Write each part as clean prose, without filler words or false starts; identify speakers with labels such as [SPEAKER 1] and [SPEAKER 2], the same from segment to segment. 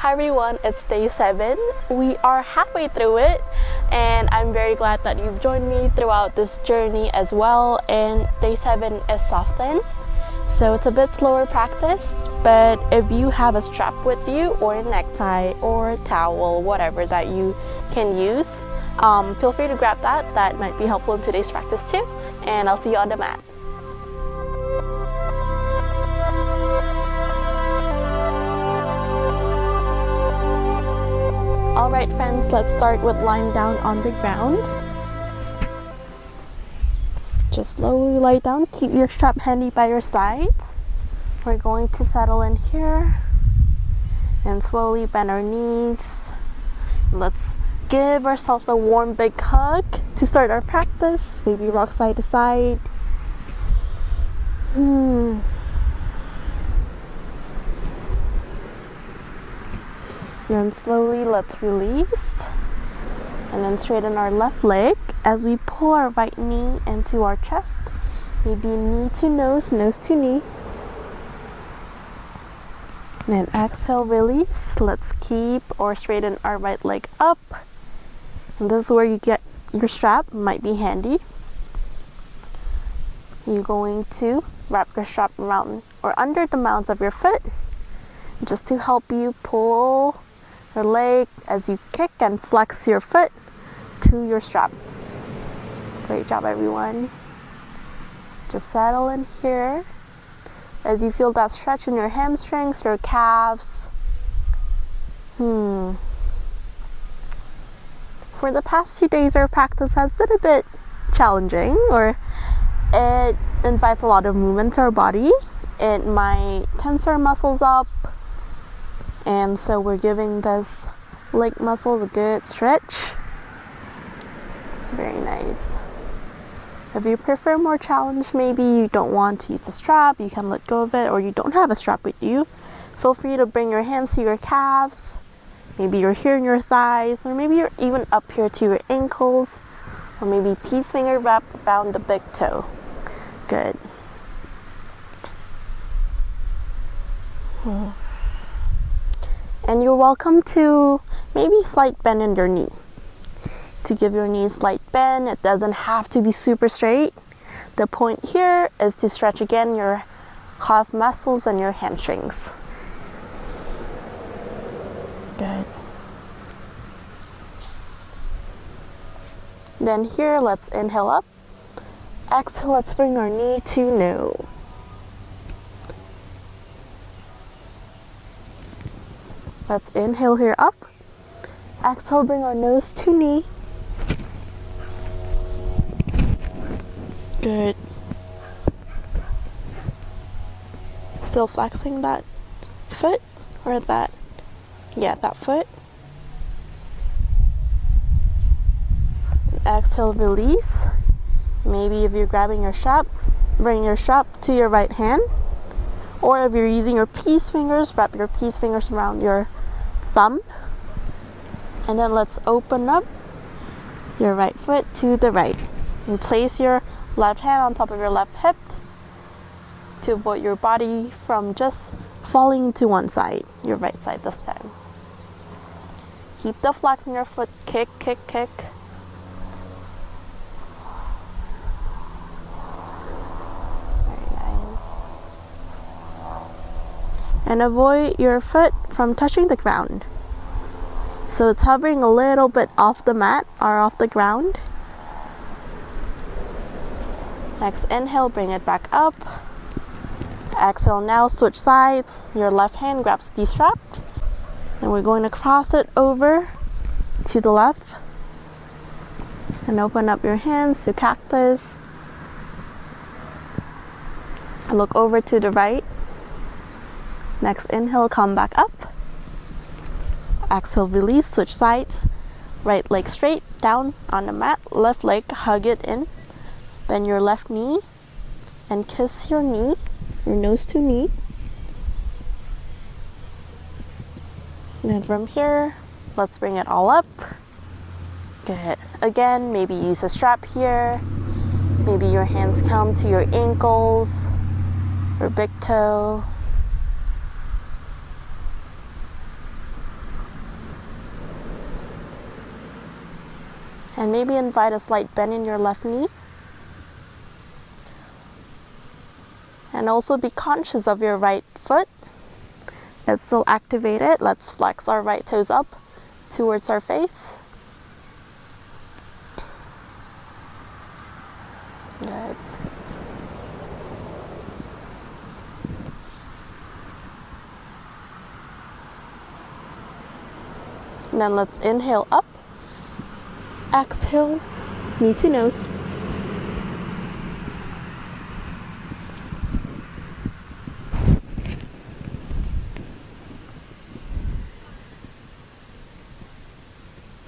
[SPEAKER 1] Hi everyone, it's day 7. We are halfway through it, and I'm very glad that you've joined me throughout this journey as well. And day 7 is soften, so it's a bit slower practice, but if you have a strap with you or a necktie or a towel, whatever that you can use, feel free to grab that. That might be helpful in today's practice too, and I'll see you on the mat. Alright friends, let's start with lying down on the ground. Just slowly lie down, keep your strap handy by your sides. We're going to settle in here and slowly bend our knees. Let's give ourselves a warm big hug to start our practice. Maybe rock side to side. Then slowly let's release and then straighten our left leg as we pull our right knee into our chest. Maybe knee to nose, nose to knee. Then exhale, release. Let's keep or straighten our right leg up. And this is where you get your strap, might be handy. You're going to wrap your strap around or under the mounds of your foot just to help you pull your leg as you kick and flex your foot to your strap. Great job everyone. Just settle in here as you feel that stretch in your hamstrings, your calves. For the past 2 days our practice has been a bit challenging, or it invites a lot of movement to our body. It might tense our muscles up, and so we're giving this leg muscles a good stretch. Very nice. If you prefer more challenge, maybe you don't want to use the strap, you can let go of it, or you don't have a strap with you, feel free to bring your hands to your calves. Maybe you're here in your thighs, or maybe you're even up here to your ankles, or maybe peace finger wrap around the big toe. Good. And you're welcome to maybe slight bend in your knee. To give your knee a slight bend, it doesn't have to be super straight. The point here is to stretch again your calf muscles and your hamstrings. Good. Then here, let's inhale up. Exhale, let's bring our knee to no. Let's inhale here up. Exhale, bring our nose to knee. Good. Still flexing that foot or that foot. Exhale, release. Maybe if you're grabbing your strap, bring your strap to your right hand. Or if you're using your peace fingers, wrap your peace fingers around your thumb. And then let's open up your right foot to the right. And place your left hand on top of your left hip to avoid your body from just falling to one side, your right side this time. Keep the flex in your foot, kick, kick, kick. And avoid your foot from touching the ground. So it's hovering a little bit off the mat or off the ground. Next inhale, bring it back up. Exhale, now switch sides. Your left hand grabs the strap. And we're going to cross it over to the left. And open up your hands to cactus. Look over to the right. Next inhale, come back up. Exhale, release, switch sides. Right leg straight, down on the mat. Left leg, hug it in. Bend your left knee and kiss your knee, your nose to knee. And then from here, let's bring it all up. Good. Again, maybe use a strap here. Maybe your hands come to your ankles or big toe. And maybe invite a slight bend in your left knee. And also be conscious of your right foot. It's still activated. Let's flex our right toes up towards our face. Good. And then let's inhale up. Exhale, knee to nose.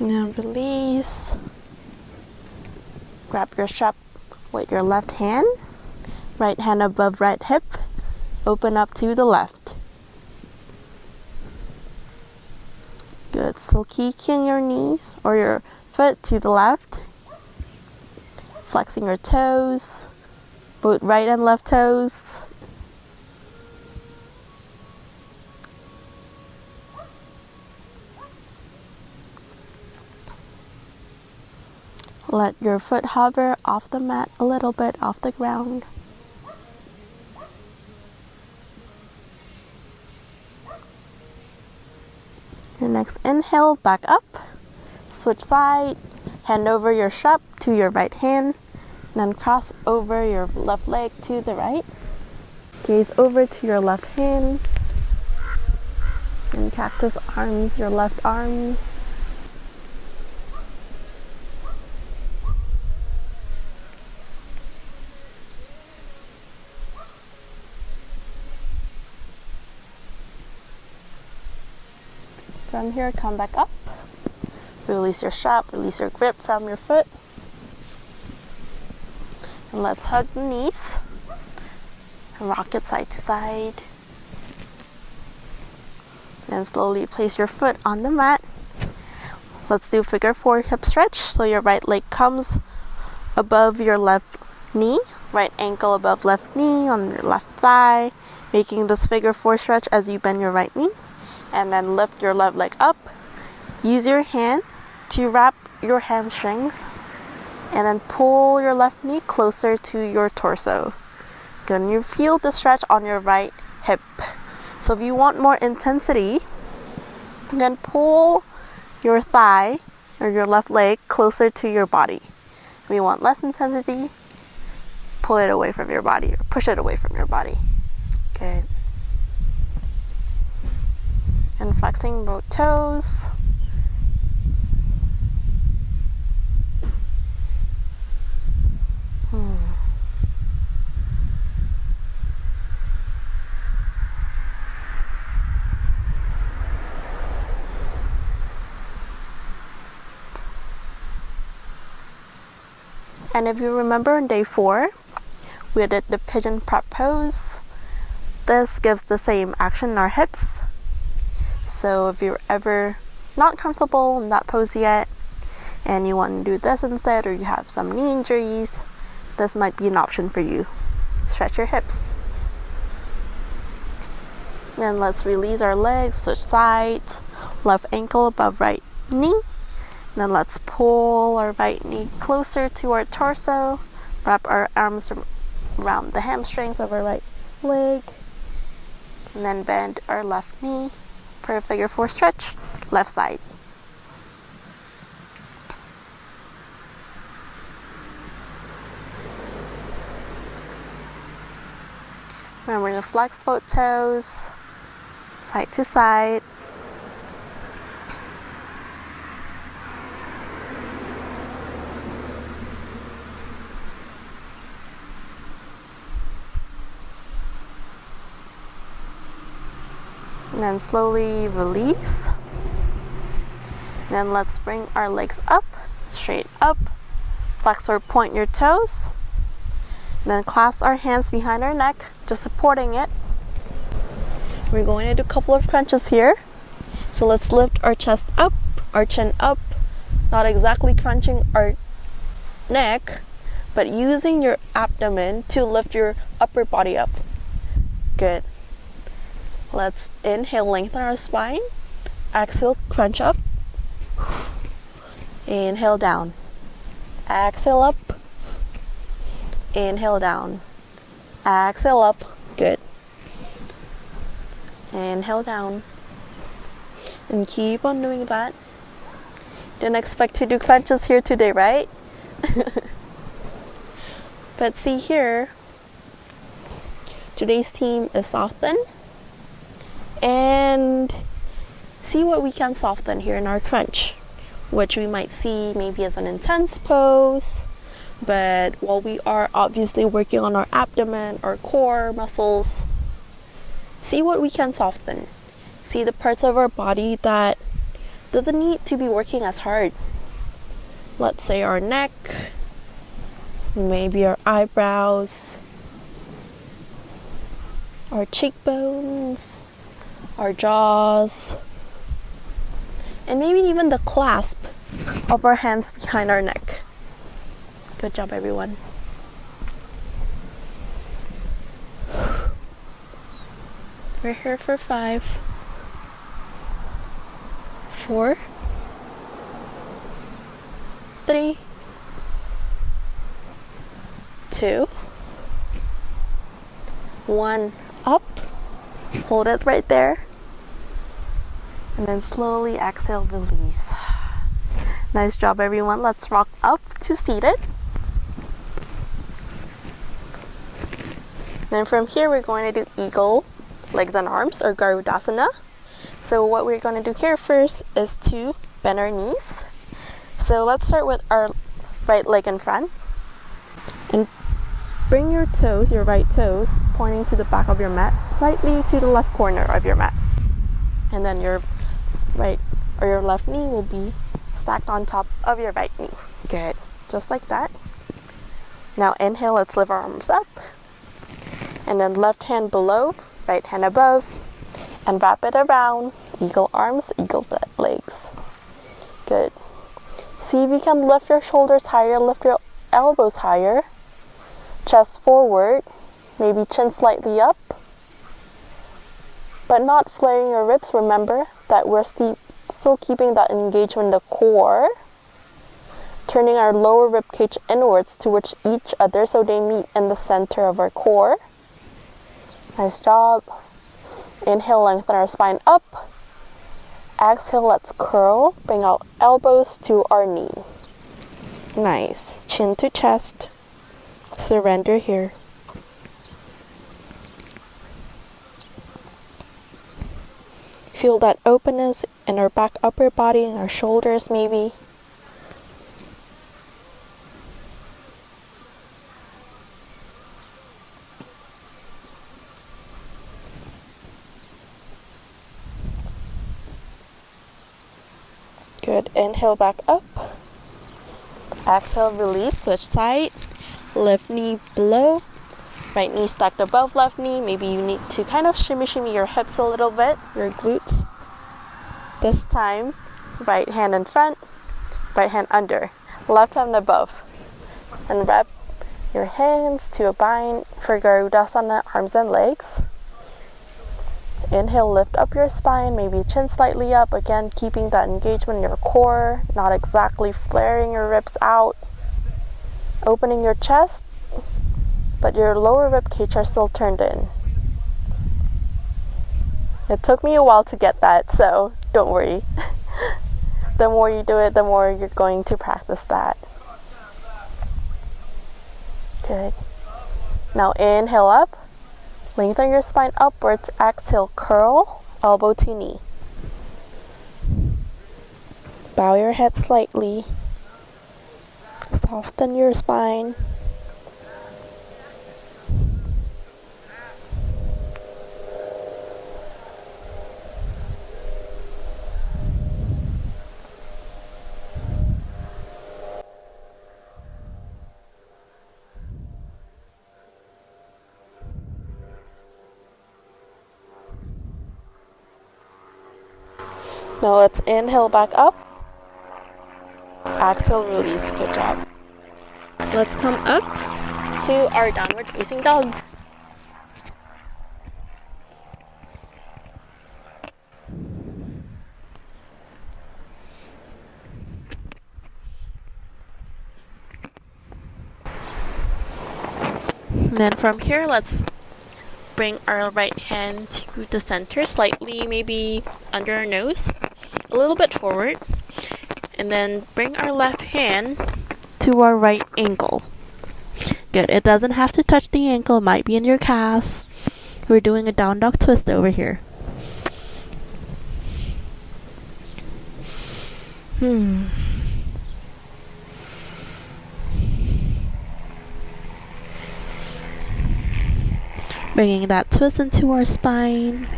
[SPEAKER 1] Now release. Grab your strap with your left hand. Right hand above right hip. Open up to the left. Good. Still kicking your knees or your foot to the left. Flexing your toes. Both right and left toes. Let your foot hover off the mat a little bit, off the ground. Your next inhale, back up. Switch side. Hand over your strap to your right hand. Then cross over your left leg to the right. Gaze over to your left hand. And cactus arms, your left arm. From here, come back up. Release your strap, release your grip from your foot. And let's hug the knees. And rock it side to side. And slowly place your foot on the mat. Let's do figure 4 hip stretch. So your right leg comes above your left knee. Right ankle above left knee on your left thigh. Making this figure 4 stretch as you bend your right knee. And then lift your left leg up. Use your hand to wrap your hamstrings. And then pull your left knee closer to your torso. Good. And you feel the stretch on your right hip. So if you want more intensity, then pull your thigh or your left leg closer to your body. If you want less intensity, pull it away from your body or push it away from your body. Good. And flexing both toes. And if you remember on day 4, we did the pigeon prep pose. This gives the same action in our hips. So if you're ever not comfortable in that pose yet, and you want to do this instead, or you have some knee injuries, this might be an option for you. Stretch your hips. Then let's release our legs, switch sides, left ankle above right knee. Then let's pull our right knee closer to our torso, wrap our arms around the hamstrings of our right leg, and then bend our left knee for a figure 4 stretch, left side. Remember to flex both toes, side to side. And then slowly release. Then let's bring our legs up, straight up. Flex or point your toes. Then clasp our hands behind our neck, just supporting it. We're going to do a couple of crunches here. So let's lift our chest up, our chin up. Not exactly crunching our neck, but using your abdomen to lift your upper body up. Good. Let's inhale, lengthen our spine. Exhale, crunch up. Inhale down. Exhale up. Inhale down. Exhale up. Good. Inhale down. And keep on doing that. Didn't expect to do crunches here today, right? But see here, today's theme is soften. And see what we can soften here in our crunch, which we might see maybe as an intense pose. But while we are obviously working on our abdomen, our core muscles, see what we can soften. See the parts of our body that doesn't need to be working as hard. Let's say our neck, maybe our eyebrows, our cheekbones, our jaws, and maybe even the clasp of our hands behind our neck. Good job, everyone. We're here for 5, 4, 3, 2, 1. Up. Hold it right there. And then slowly exhale, release. Nice job, everyone. Let's rock up to seated. Then from here, we're going to do eagle, legs and arms, or Garudasana. So what we're going to do here first is to bend our knees. So let's start with our right leg in front. And bring your toes, your right toes, pointing to the back of your mat, slightly to the left corner of your mat. And then your right or your left knee will be stacked on top of your right knee. Good. Just like that. Now inhale, let's lift our arms up. And then left hand below, right hand above. And wrap it around. Eagle arms, eagle legs. Good. See if you can lift your shoulders higher, lift your elbows higher. Chest forward, maybe chin slightly up. But not flaring your ribs. Remember that we're still keeping that engagement in the core. Turning our lower rib cage inwards towards each other so they meet in the center of our core. Nice job. Inhale, lengthen our spine up. Exhale, let's curl. Bring out elbows to our knee. Nice. Chin to chest. Surrender here. Feel that openness in our back upper body and our shoulders maybe. Good. Inhale back up. Exhale, release. Switch side. Left knee below. Right knee stacked above left knee. Maybe you need to kind of shimmy your hips a little bit, your glutes. This time, right hand in front, right hand under, left hand above. And wrap your hands to a bind for Garudasana, arms and legs. Inhale, lift up your spine, maybe chin slightly up. Again, keeping that engagement in your core, not exactly flaring your ribs out. Opening your chest, but your lower rib cage are still turned in. It took me a while to get that, so don't worry. The more you do it, the more you're going to practice that. Good. Now inhale up. Lengthen your spine upwards. Exhale, curl, elbow to knee. Bow your head slightly. Soften your spine. Now let's inhale back up. Exhale, release. Good job. Let's come up to our downward facing dog. And then from here, let's bring our right hand to the center, slightly maybe under our nose, a little bit forward. And then bring our left hand to our right ankle. Good. It doesn't have to touch the ankle, it might be in your calves. We're doing a down dog twist over here. Bringing that twist into our spine.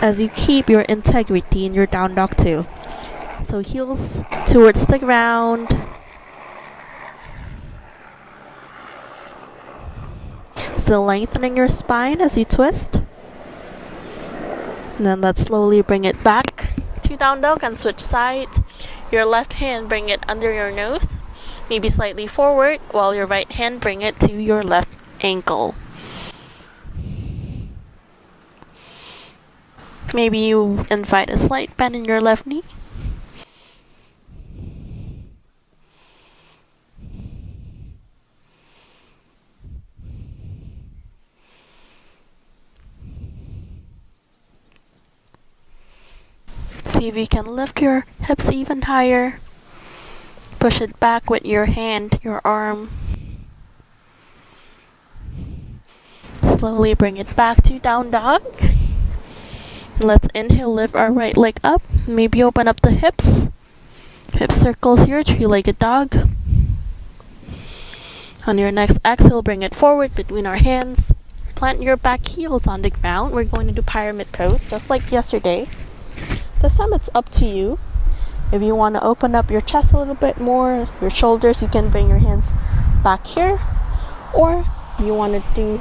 [SPEAKER 1] As you keep your integrity in your down dog too. So heels towards the ground. Still lengthening your spine as you twist. And then let's slowly bring it back to down dog and switch sides. Your left hand, bring it under your nose, maybe slightly forward, while your right hand, bring it to your left ankle. Maybe you invite a slight bend in your left knee. See if you can lift your hips even higher. Push it back with your hand, your arm. Slowly bring it back to down dog. Let's inhale, lift our right leg up. Maybe open up the hips. Hip circles here, three-legged dog. On your next exhale, bring it forward between our hands. Plant your back heels on the ground. We're going to do pyramid pose, just like yesterday. This time it's up to you. If you want to open up your chest a little bit more, your shoulders, you can bring your hands back here. Or if you want to do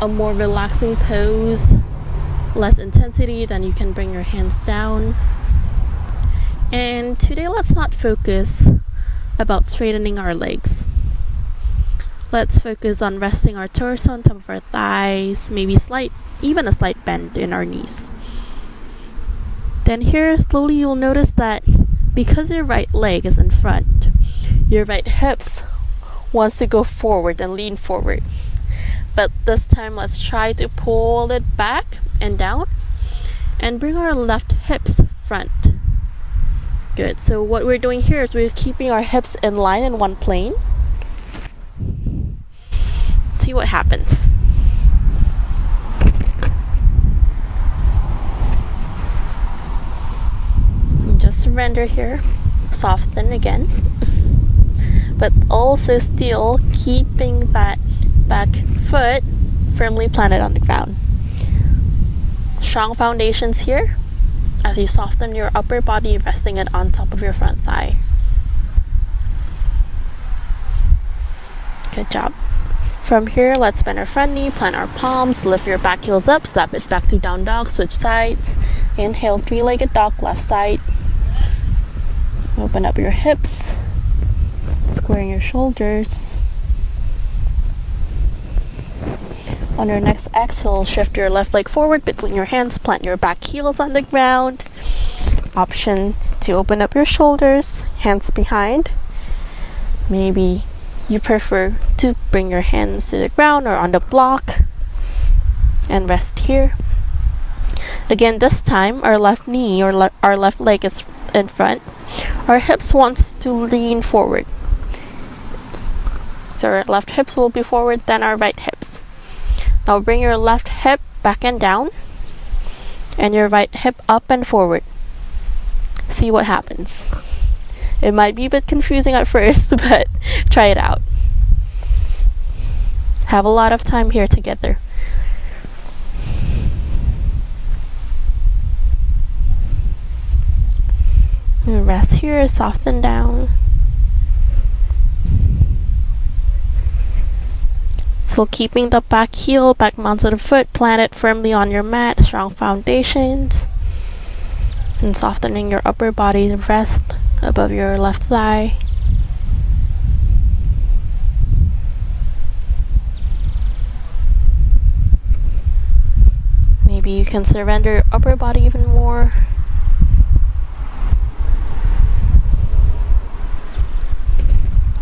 [SPEAKER 1] a more relaxing pose, less intensity, then you can bring your hands down. And today let's not focus about straightening our legs. Let's focus on resting our torso on top of our thighs, maybe even a slight bend in our knees. Then here, slowly you'll notice that because your right leg is in front, your right hips wants to go forward and lean forward. But this time, let's try to pull it back and down and bring our left hips front. Good. So what we're doing here is we're keeping our hips in line in one plane. See what happens. Just surrender here. Soften again. But also still keeping that back foot firmly planted on the ground. Strong foundations here as you soften your upper body, resting it on top of your front thigh. Good job. From here, let's bend our front knee, plant our palms, lift your back heels up, slap it back to down dog, switch sides. Inhale, three-legged dog, left side. Open up your hips, squaring your shoulders. On your next exhale, shift your left leg forward between your hands, plant your back heels on the ground. Option to open up your shoulders, hands behind. Maybe you prefer to bring your hands to the ground or on the block and rest here. Again, this time our left knee or our left leg is in front. Our hips want to lean forward. So our left hips will be forward, then our right hips. Now bring your left hip back and down and your right hip up and forward. See what happens. It might be a bit confusing at first, but try it out. Have a lot of time here together. And rest here, soften down. Still keeping the back heel, back mounts of the foot planted firmly on your mat, strong foundations. And softening your upper body, rest above your left thigh. Maybe you can surrender your upper body even more.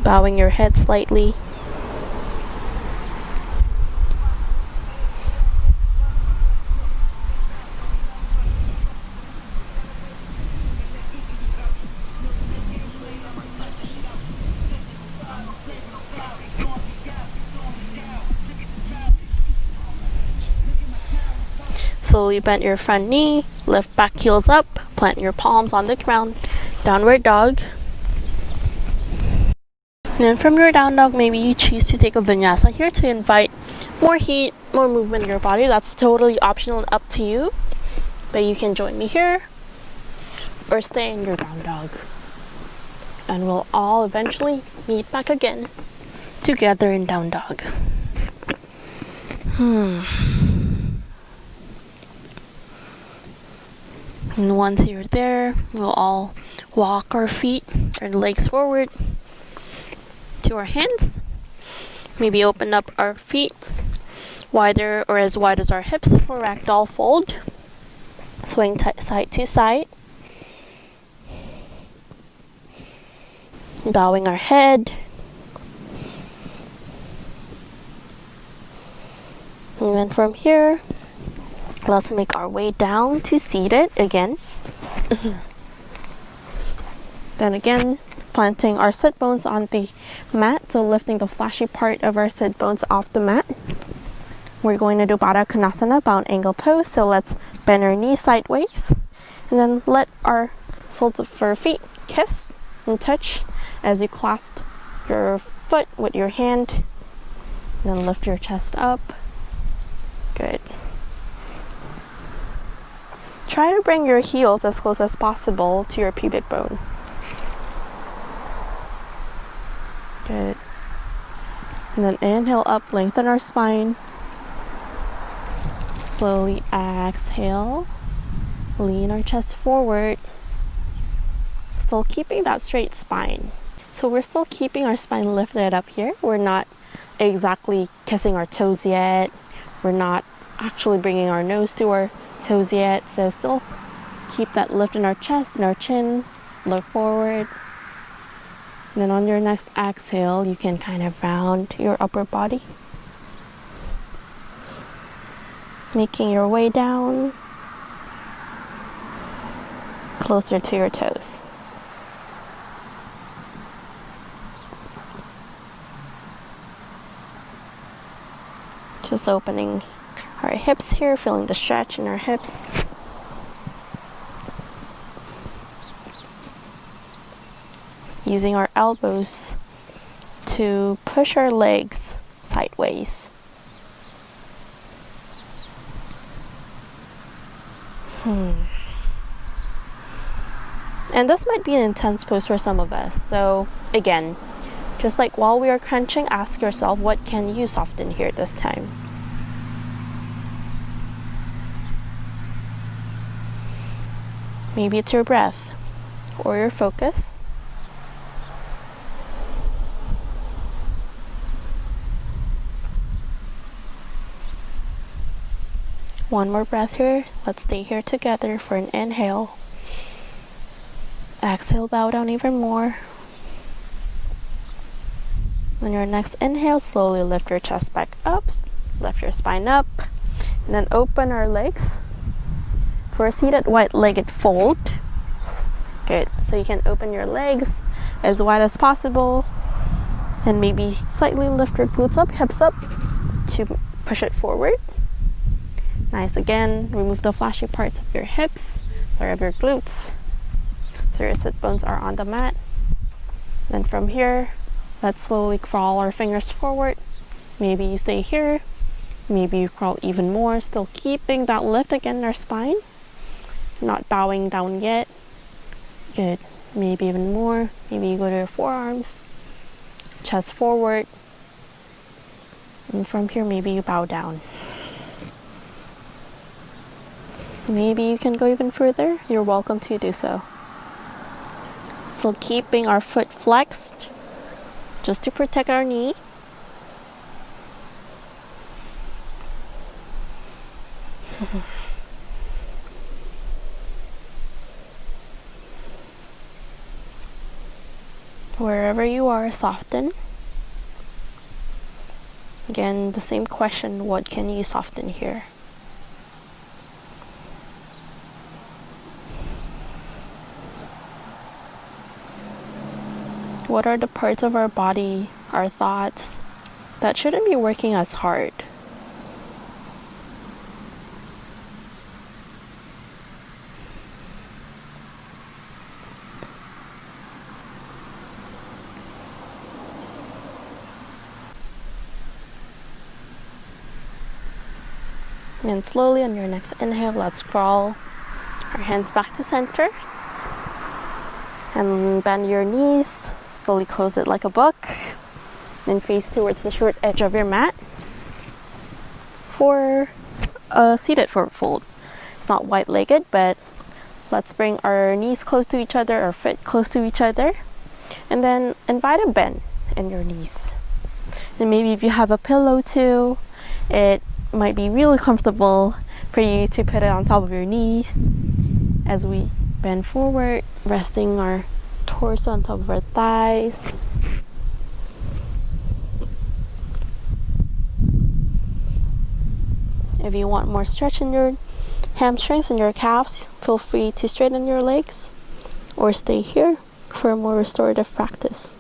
[SPEAKER 1] bowing your head slightly. Slowly bend your front knee, lift back heels up, plant your palms on the ground, downward dog. Then from your down dog, maybe you choose to take a vinyasa here to invite more heat, more movement in your body. That's totally optional and up to you. But you can join me here or stay in your down dog. And we'll all eventually meet back again together in down dog. And once you're there, we'll all walk our feet or legs forward to our hands. Maybe open up our feet wider or as wide as our hips for ragdoll fold. Swing side to side. Bowing our head. And then from here, let's make our way down to seated again. Then again, planting our sit bones on the mat, so lifting the flashy part of our sit bones off the mat. We're going to do Baddha Konasana, bound angle pose, so let's bend our knees sideways and then let our soles of our feet kiss and touch as you clasp your foot with your hand. And then lift your chest up. Good. Try to bring your heels as close as possible to your pubic bone. Good. And then inhale up, lengthen our spine. Slowly exhale, lean our chest forward. Still keeping that straight spine. So we're still keeping our spine lifted up here. We're not exactly kissing our toes yet. We're not actually bringing our nose to our toes yet. So still keep that lift in our chest and our chin. Look forward. And then on your next exhale, you can kind of round your upper body. Making your way down closer to your toes. Just opening our hips here, feeling the stretch in our hips. Using our elbows to push our legs sideways. And this might be an intense pose for some of us. So again, just like while we are crunching, ask yourself, what can you soften here this time? Maybe it's your breath or your focus. One more breath here. Let's stay here together for an inhale. Exhale, bow down even more. On your next inhale, slowly lift your chest back up, lift your spine up, and then open our legs for a seated wide-legged fold. Good. So you can open your legs as wide as possible, and maybe slightly lift your glutes up, hips up, to push it forward. Nice. Again, remove the flashy parts of your hips, of your glutes, so your sit bones are on the mat. Then from here, let's slowly crawl our fingers forward. Maybe you stay here, maybe you crawl even more, still keeping that lift again in our spine, not bowing down yet. Good. Maybe even more. Maybe you go to your forearms, chest forward, and from here maybe you bow down. Maybe you can go even further. You're welcome to do so. So keeping our foot flexed just to protect our knee. Wherever you are, soften. Again, the same question, what can you soften here? What are the parts of our body, our thoughts, that shouldn't be working as hard? And slowly on your next inhale, let's crawl our hands back to center. And bend your knees, slowly close it like a book. Then face towards the short edge of your mat for a seated forward fold. It's not wide-legged, but let's bring our knees close to each other, our feet close to each other. And then invite a bend in your knees. And maybe if you have a pillow too, it might be really comfortable for you to put it on top of your knee as we bend forward, resting our torso on top of our thighs. If you want more stretch in your hamstrings and your calves, feel free to straighten your legs or stay here for a more restorative practice.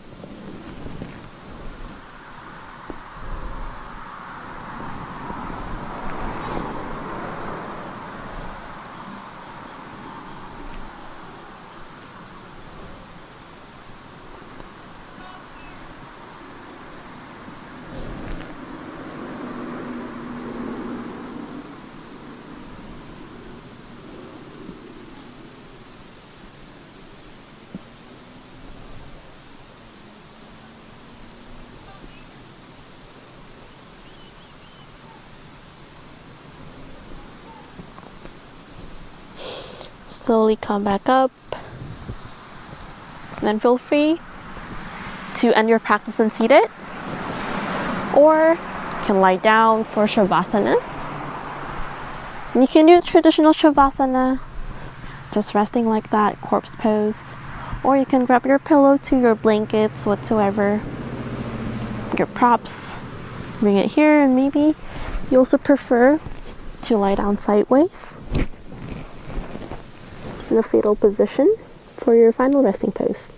[SPEAKER 1] Slowly come back up. Then feel free to end your practice in seated, or you can lie down for Shavasana. And you can do traditional Shavasana, just resting like that, corpse pose. Or you can grab your pillow to your blankets, whatsoever, your props, bring it here, and maybe you also prefer to lie down sideways in a fetal position for your final resting pose.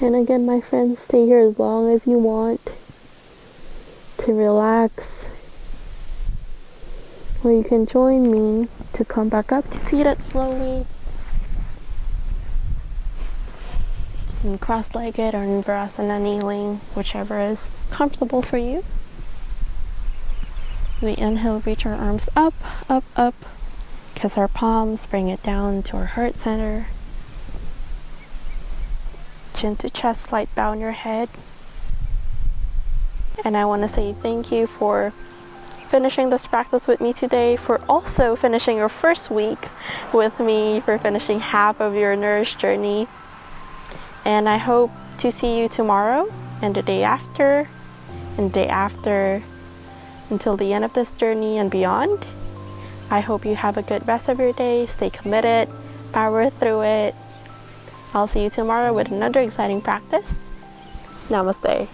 [SPEAKER 1] And again, my friends, stay here as long as you want to relax. Or you can join me to come back up to seated slowly. And cross-legged or in Virasana kneeling, whichever is comfortable for you. We inhale, reach our arms up, up, up. Kiss our palms, bring it down to our heart center. Chin to chest, slight bow in your head. And I want to say thank you for finishing this practice with me today, for also finishing your first week with me, for finishing half of your Nourish Journey. And I hope to see you tomorrow and the day after and the day after until the end of this journey and beyond. I hope you have a good rest of your day. Stay committed, power through it. I'll see you tomorrow with another exciting practice. Namaste.